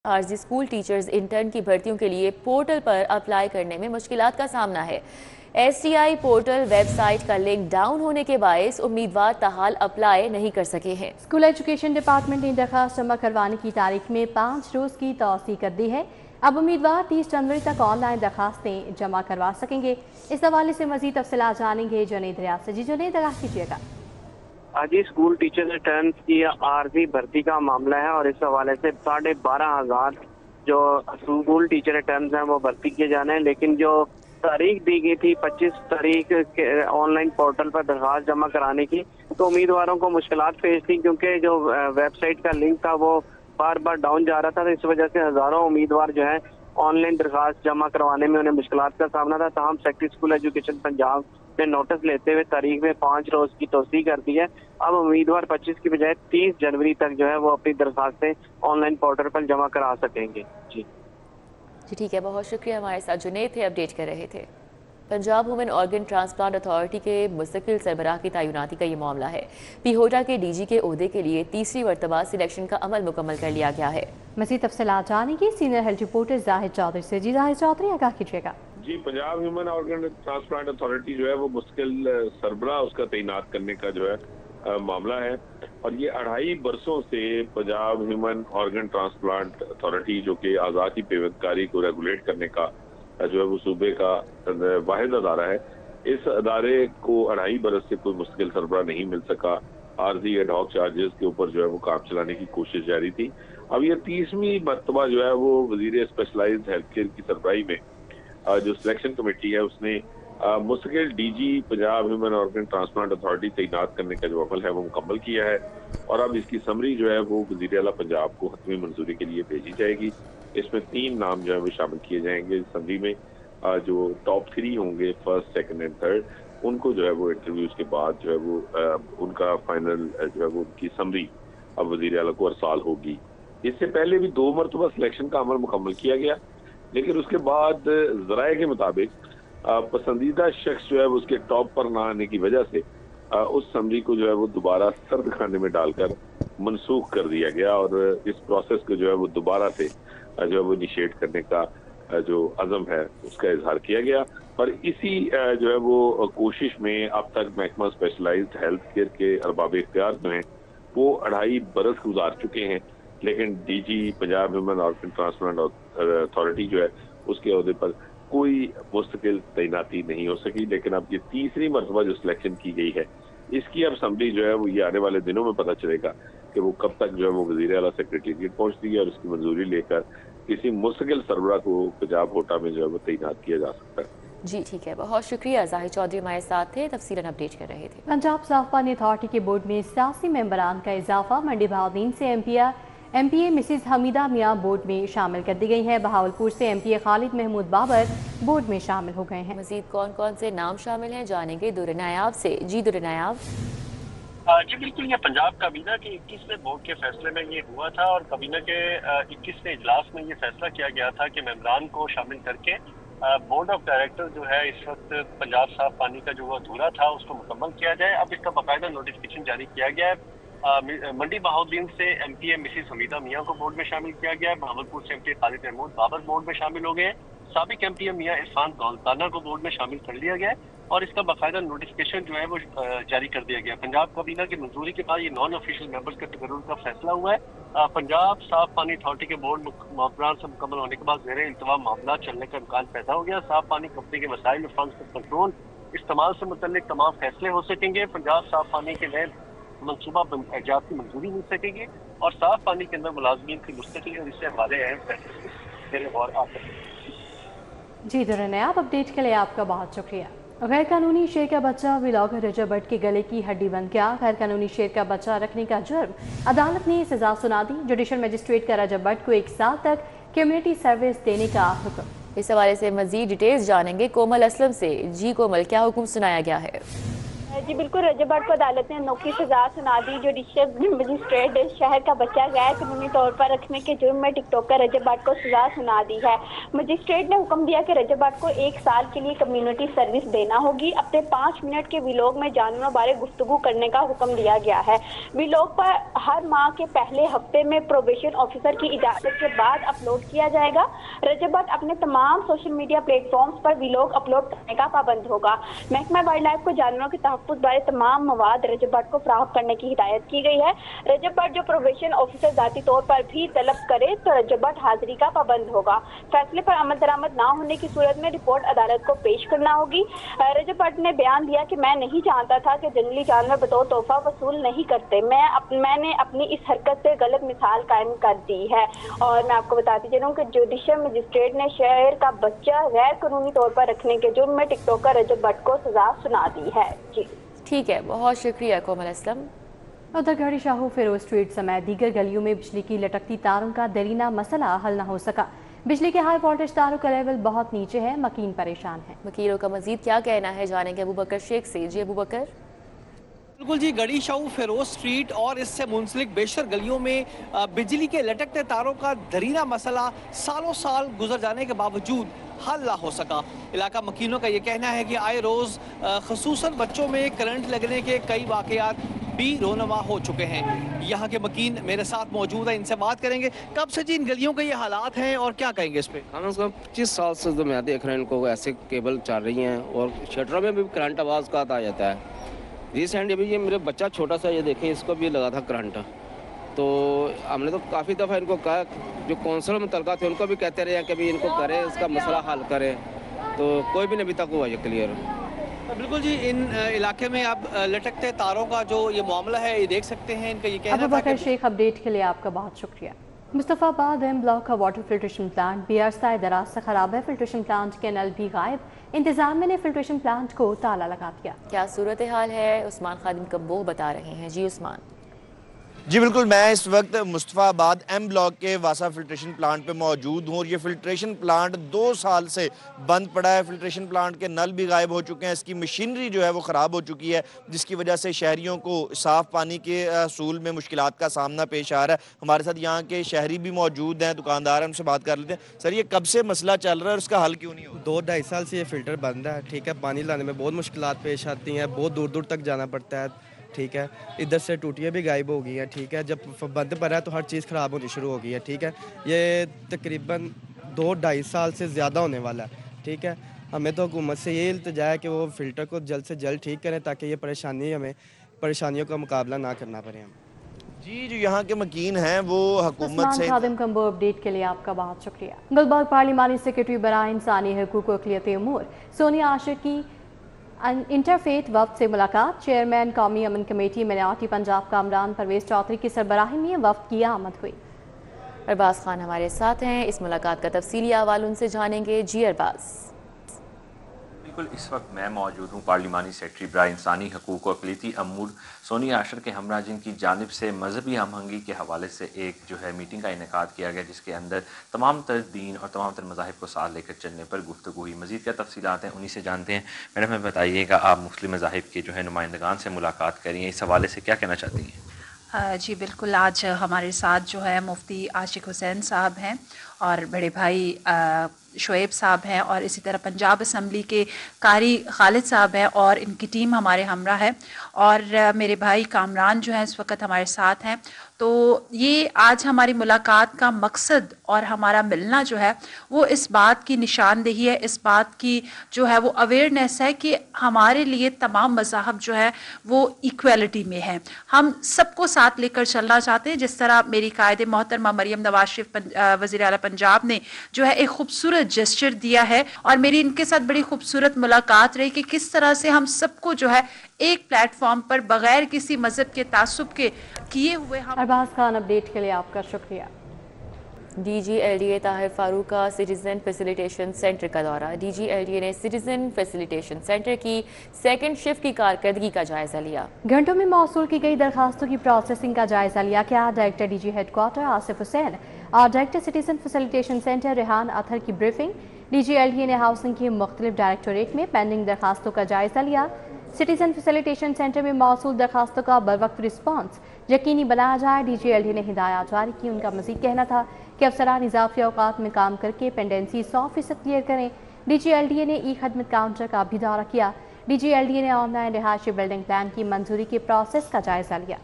عارضی school teachers intern کی بھرتیوں کے لیے پورٹل پر اپلائی کرنے میں مشکلات کا سامنا ہے۔ S T I portal website کا لنک ڈاؤن ہونے کے باعث امیدوار تاحال اپلائی نہیں کر سکے ہیں۔ اسکول ایجوکیشن ڈپارٹمنٹ نے درخواست جمع کروانے کی تاریخ میں 5 روز کی توسیع کر دی ہے۔ اب امیدوار 30 جنوری تک آن لائن درخواستیں جمع کروا سکیں گے۔ اس حوالے سے مزید تفصیلات جانیں گے جنید ریاض سے۔ جنید آگاہ کیجیے گا۔ جی اسکول ٹیچر ریٹرنز کی عارضی بھرتی کا معاملہ ہے اور اس حوالے سے 12,500 جو اسکول ٹیچر ریٹرنز ہیں وہ بھرتی کیے جانے ہیں، لیکن جو تاریخ دی گئی تھی 25 تاریخ آن لائن پورٹل پر درخواست جمع کرانے کی، تو امیدواروں کو مشکلات پیش تھی کیونکہ جو ویب سائٹ کا لنک تھا وہ بار بار ڈاؤن جا رہا تھا، تو اس وجہ سے ہزاروں امیدوار جو ہیں آن لائن درخواست جمع کروانے میں انہیں مشکلات کا سامنا تھا۔ تاہم سیکٹری اسکول ایجوکیشن پنجاب نے نوٹس لیتے ہوئے تاریخ میں 5 روز کی توسیع کر دی ہے۔ اب امیدوار 25 کی بجائے 30 جنوری تک جو ہے وہ اپنی درخواستیں آن لائن پورٹل پر جمع کرا سکیں گے۔ جی ٹھیک ہے، بہت شکریہ، ہمارے ساتھ جنید تھے، اپڈیٹ کر رہے تھے۔ Punjab woman organ transplant authority کے مستقل سربراہ کی تعیناتی کا یہ معاملہ ہے۔ پیہوٹا کے ڈی جی کے عہدے کے لیے تیسری مرتبہ سلیکشن کا عمل مکمل کر لیا گیا ہے۔ مزید تفصیلات جانیں گے senior health reporter Zahid Chaudhry سے۔ جی زاہد چودھری آگاہ کیجیے گا۔ جی Punjab human organ transplant authority جو ہے وہ مستقل سربراہ اس کا تعینات کرنے کا جو ہے معاملہ ہے، اور یہ 2.5 برسوں سے Punjab human organ transplant authority جو کہ آزادی پیوند کاری کو ریگولیٹ کرنے کا جو ہے وہ صوبے کا واحد ادارہ ہے، اس ادارے کو 2.5 برس سے کوئی مستقل سربراہ نہیں مل سکا۔ عارضی ایڈ ہاک چارجز کے اوپر جو ہے وہ کام چلانے کی کوشش جاری تھی۔ اب یہ 30ویں مرتبہ جو ہے وہ وزیر اسپیشلائزڈ ہیلتھ کیئر کی سربراہی میں جو سلیکشن کمیٹی ہے اس نے مستقل D G Punjab human organ transplant authority تعینات کرنے کا جو عمل ہے وہ مکمل کیا ہے، اور اب اس کی سمری جو ہے وہ وزیر اعلیٰ پنجاب کو حتمی منظوری کے لیے بھیجی جائے گی۔ اس میں 3 نام جو ہے وہ شامل کیے جائیں گے۔ سمری میں جو ٹاپ 3 ہوں گے، فرسٹ، سیکنڈ اینڈ تھرڈ، ان کو جو ہے وہ انٹرویوز کے بعد جو ہے وہ ان کا فائنل جو ہے وہ ان کی سمری اب وزیر اعلیٰ کو ارسال ہوگی۔ اس سے پہلے بھی 2 مرتبہ سلیکشن کا عمل مکمل کیا گیا، لیکن اس کے بعد ذرائع کے مطابق پسندیدہ شخص جو ہے اس کے ٹاپ پر نہ آنے کی وجہ سے اس سمری کو جو ہے وہ دوبارہ سرد خانے میں ڈال کر منسوخ کر دیا گیا، اور اس پروسیس کو جو ہے وہ دوبارہ سے جو ہے وہ انیشیٹ کرنے کا جو عزم ہے اس کا اظہار کیا گیا۔ اور اسی جو ہے وہ کوشش میں اب تک محکمہ اسپیشلائزڈ ہیلتھ کیئر کے ارباب اختیار جو ہیں وہ 2.5 برس گزار چکے ہیں، لیکن D G Punjab human organ transplant authority جو ہے اس کے عہدے پر کوئی مستقل تعیناتی نہیں ہو سکی۔ لیکن اب یہ تیسری مرتبہ جو سلیکشن کی گئی ہے، اس کی اب اسمبلی جو ہے وہ یہ آنے والے دنوں میں پتہ چلے گا کہ وہ کب تک جو ہے وہ وزیر اعلیٰ سیکریٹریٹ پہنچتی ہے اور اس کی منظوری لے کر کسی مستقل سربراہ کو پنجاب ہوٹا میں جو ہے وہ تعینات کیا جا سکتا ہے۔ جی ٹھیک ہے، بہت شکریہ، زاہد چودھری ہمارے ساتھ تھے، تفصیلاً اپڈیٹ کر رہے تھے۔ پنجاب صاف پانی اتھارٹی کے بورڈ میں سیاسی ممبران کا اضافہ۔ منڈی بہاولپور سے ایم پی اے مسز حمیدہ میاں بورڈ میں شامل کر دی گئی ہیں۔ بہاولپور سے ایم پی اے خالد محمود بابر بورڈ میں شامل ہو گئے ہیں۔ مزید کون کون سے نام شامل ہیں جانیں گے در نایاب سے۔ جی در نایاب۔ جی بالکل، یہ پنجاب کابینہ کے 21ویں بورڈ کے فیصلے میں یہ ہوا تھا، اور کابینہ کے 21ویں اجلاس میں یہ فیصلہ کیا گیا تھا کہ ممبران کو شامل کر کے بورڈ آف ڈائریکٹر جو ہے اس وقت پنجاب صاف پانی کا جو ادھورا تھا اس کو مکمل کیا جائے۔ اب اس کا باقاعدہ نوٹیفکیشن جاری کیا گیا ہے۔ منڈی بہاولپور سے ایم پی اے مسز حمیدہ میاں کو بورڈ میں شامل کیا گیا ہے۔ بہاولپور سے ایم پی اے خالد محمود بابر بورڈ میں شامل ہو گئے ہیں۔ سابق ایم پی اے میاں عرفان دولتانہ کو بورڈ میں شامل کر لیا گیا ہے، اور اس کا باقاعدہ نوٹیفکیشن جو ہے وہ جاری کر دیا گیا۔ پنجاب کابینہ کی منظوری کے بعد یہ نان آفیشیل ممبرز کے تقرر کا فیصلہ ہوا ہے۔ پنجاب صاف پانی اتھارٹی کے بورڈ ممبران سے مکمل ہونے کے بعد زیر التوا معاملات چلنے کا امکان پیدا ہو گیا۔ صاف پانی کمپنی کے مسائل اور فنڈز کا کنٹرول، استعمال سے متعلق تمام فیصلے ہو سکیں گے۔ پنجاب صاف پانی کے نئے منصوبہ ایجاد کی منظوری مل سکے گی، اور صاف پانی کے اندر ملازمین کی مستقلی اور اس سے ہمارے اہم فیصلے میرے غور آتے ہیں۔ جی در نایاب، اپڈیٹ کے لیے آپ کا بہت شکریہ۔ غیر قانونی شیر کا بچہ ولاگر رجب بٹ کے گلے کی ہڈی بن گیا۔ غیر قانونی شیر کا بچہ رکھنے کا جرم، عدالت نے سزا سنا دی۔ جوڈیشل مجسٹریٹ کا رجب بٹ کو 1 سال تک کمیونٹی سروس دینے کا حکم۔ اس حوالے سے مزید ڈیٹیلز جانیں گے کومل اسلم سے۔ جی کومل، کیا حکم سنایا گیا ہے؟ जी बिल्कुल, रजब भट्ट को अदालत ने 9 की सजा सुना दी। जुडिशियल मजिस्ट्रेट शहर का बच्चा गैर कानूनी तौर पर रखने के जुर्म में टिकटॉकर रजब भट्ट को सजा सुना दी है। मजिस्ट्रेट ने हुक्म दिया कि रजब भट्ट को 1 साल के लिए कम्युनिटी सर्विस देना होगी। अपने 5 मिनट के व्लॉग में जानवरों बारे गुफ्तगू करने का हुक्म दिया गया है। व्लॉग पर हर माह के पहले हफ्ते में प्रोबेशन ऑफिसर की इजाजत के बाद अपलोड किया जाएगा। रजब भट्ट अपने तमाम सोशल मीडिया प्लेटफॉर्म्स पर व्लॉग अपलोड करने का पाबंद होगा। महकमा वाइल्ड लाइफ को जानवरों के तहफ्फुज़ बारे तमाम मवाद रजब भट्ट को फराहम करने की हिदायत की गई है। रजब भट्ट जो प्रोबेशन ऑफिसर जाती तौर पर भी तलब करे तो रजब भट्ट हाजिरी का पाबंद होगा। फैसले पर अमल दरामद ना होने की सूरत में रिपोर्ट अदालत को पेश करना होगी। रजब भट्ट ने बयान दिया कि मैं नहीं जानता था कि जंगली जानवर बतौर तोहफा वसूल नहीं करते। मैंने अपनी इस हरकत से गलत मिसाल कायम कर दी है। और मैं आपको बताती चलूं कि जुडिशियल मजिस्ट्रेट ने शहर का बच्चा गैर कानूनी तौर पर रखने के जुर्म में टिकटॉकर रजब भट्ट को सजा सुना दी है। जी ठीक है, बहुत शुक्रिया कोमल असलम। उधर गढ़ी शाहू फिरोज स्ट्रीट समेत दीगर गलियों में बिजली की लटकती तारों का दरीना मसला हल न हो सका। बिजली के हाई वोल्टेज तारों का लेवल बहुत नीचे है, मकीन परेशान है। वकीलों का मजीद क्या कहना है, जानेंगे अबू बकर शेख से। जी अबू बकर। बिल्कुल जी, गढ़ी शाहू फिरोज स्ट्रीट और इससे मुंसलिक बेशतर गलियों में बिजली के लटकते तारों का दरीना मसला सालों साल गुजर जाने के बावजूद हल ना हो सका। इलाका मकीनों का ये कहना है कि आए रोज़ ख़ुसूसन बच्चों में करंट लगने के कई वाक़यात भी रोनमा हो चुके हैं। यहाँ के मकीन मेरे साथ मौजूद है, इनसे बात करेंगे। कब से जी इन गलियों के ये हालात हैं और क्या कहेंगे इस पे? हम उसको 25 साल से तो मैं देख रहे हैं इनको ऐसे केबल चल रही हैं और शटरों में भी करंट आवाज़ का आ जाता है। रिसेंट अभी ये मेरे बच्चा छोटा सा ये देखें, इसको भी लगा था करंट। तो हमने तो काफ़ी दफ़ा इनको कहा, जो कौंसिल मुतलका थे उनको भी कहते रहे कि भाई इनको करें, इसका मसला हल करें, तो कोई भी नहीं अभी तक हुआ ये क्लियर। बिल्कुल जी, इन इलाके में अब लटकते तारों का जो ये मामला है ये देख सकते हैं। इनका ये कहना अबू बकर शेख, अपडेट के लिए आपका बहुत शुक्रिया। मुस्तफ़ाबाद एम ब्लॉक का वाटर फिल्ट्रेशन प्लांट भी अरसा दराज से खराब है। फिल्ट्रेशन प्लांट के नल भी गायब। इंतजामिया ने फिल्ट्रेशन प्लांट को ताला लगा दिया। क्या सूरत हाल है, उस्मान खादिम कब्बोह बता रहे हैं। जी उस्मान। जी बिल्कुल, मैं इस वक्त मुस्तफ़ाबाद एम ब्लॉक के वासा फिल्ट्रेशन प्लांट पे मौजूद हूँ और ये फिल्ट्रेशन प्लांट 2 साल से बंद पड़ा है। फिल्ट्रेशन प्लांट के नल भी गायब हो चुके हैं, इसकी मशीनरी जो है वो ख़राब हो चुकी है, जिसकी वजह से शहरियों को साफ़ पानी के असूल में मुश्किलात का सामना पेश आ रहा है। हमारे साथ यहाँ के शहरी भी मौजूद हैं, दुकानदार हैं, उनसे बात कर लेते हैं। सर, ये कब से मसला चल रहा है और इसका हल क्यों नहीं हो? 2-2.5 साल से ये फ़िल्टर बंद है। ठीक है, पानी लाने में बहुत मुश्किलात पेश आती हैं, बहुत दूर दूर तक जाना पड़ता है। ठीक है, इधर से टूटियाँ भी गायब हो गई हैं। ठीक है, जब बंद पड़ा है तो हर चीज़ ख़राब होनी शुरू हो गई है। ठीक है, ये तकरीबन 2-2.5 साल से ज़्यादा होने वाला है। ठीक है, हमें तो हुकूमत से ये इल्तिजा है कि वो फ़िल्टर को जल्द से जल्द ठीक करें ताकि ये परेशानियों का मुकाबला ना करना पड़े हमें। जी, जो यहाँ के मकीन हैं वो हुकूमत से। खादिम कम्बो, अपडेट के लिए आपका बहुत शुक्रिया। गुलबर्ग पार्लिमानी सेक्रेटरी बराए इंसानी हकूक़ व अक़लियत उमूर सोनिया आशिर की इंटरफेथ वफ्द से मुलाकात। चेयरमैन कौमी अमन कमेटी मिनावटी पंजाब कामरान परवेज़ चौधरी की सरबराही में वफ्द की आमद हुई। अरबाज खान हमारे साथ हैं, इस मुलाकात का तफसीली अहवाल उनसे जानेंगे। जी अरबाज। बिल्कुल, इस वक्त मैं मौजूद हूँ पार्लिमानी सेक्रेटरी बराए इंसानी हकूक़ व अक़लियती अमूर सोनिया आशिर के हमरा, जिनकी जानिब से मजहबी हमहंगी के हवाले से एक जो है मीटिंग का इनेकाद किया गया, जिसके अंदर तमाम तर दीन और तमाम तर मज़ाहिब को साथ लेकर चलने पर गुफ्तगू हुई। मज़ीद क्या तफसीलात हैं उन्हीं से जानते हैं। मैडम, हमें बताइएगा, आप मुस्लिम मज़ाहिब के जो है नुमाइंदगान से मुलाकात करी हैं, इस हवाले से क्या कहना चाहती हैं? जी बिल्कुल, आज हमारे साथ जो है मुफ्ती आशिक हुसैन साहब हैं और बड़े भाई शोएब साहब हैं और इसी तरह पंजाब असम्बली के कारी खालिद साहब हैं और इनकी टीम हमारे हमरा है और मेरे भाई कामरान जो हैं इस वक्त हमारे साथ हैं। तो ये आज हमारी मुलाकात का मकसद और हमारा मिलना जो है वो इस बात की निशानदेही है, इस बात की जो है वो अवेयरनेस है कि हमारे लिए तमाम मज़ाहब जो है वो इक्वलिटी में है। हम सबको साथ लेकर चलना चाहते हैं, जिस तरह मेरी कायदे मोहतरमा मरियम नवाज शरीफ वज़ीर आला पंजाब ने जो है एक खूबसूरत जेस्चर दिया है और मेरी इनके साथ बड़ी खूबसूरत मुलाकात रही कि किस तरह से हम सबको जो है एक प्लेटफॉर्म पर बगैर किसी मजहब के तासुब के किए हुए हम। अरबाज खान, अपडेट के लिए आपका शुक्रिया। DGLDA ताहिर फारूक का सिटीजन फैसिलिटेशन सेंटर का दौरा। DGLDA ने सिटीजन फैसिलिटेशन सेंटर की सेकंड शिफ्ट की कारकर्दगी का जायजा लिया। घंटों में मौसूल की गई दरखास्तों की प्रोसेसिंग का जायजा लिया गया। Director DG headquarter Asif Hussain और director citizen facilitation centre Rehan Athar की ब्रीफिंग। DGLDA ने हाउसिंग की मुख्तलिफ डायरेक्टोरेट में पेंडिंग दरखास्तों का जायजा लिया। सिटीजन फैसिलिटेशन सेंटर में मौसूल दरखास्तों का बर वक्त रिस्पॉन्स यकीनी बनाया जाए। DGLD ने हिदायत जारी की। उनका मज़ीद कहना था कि अफसरान इजाफी औकात में काम करके पेंडेंसी 100% क्लियर करें। DGLD ने ई खदमत काउंटर का भी दौरा किया। DGLD ने ऑनलाइन रिहायशी बिल्डिंग प्लान की मंजूरी के प्रोसेस का जायजा लिया।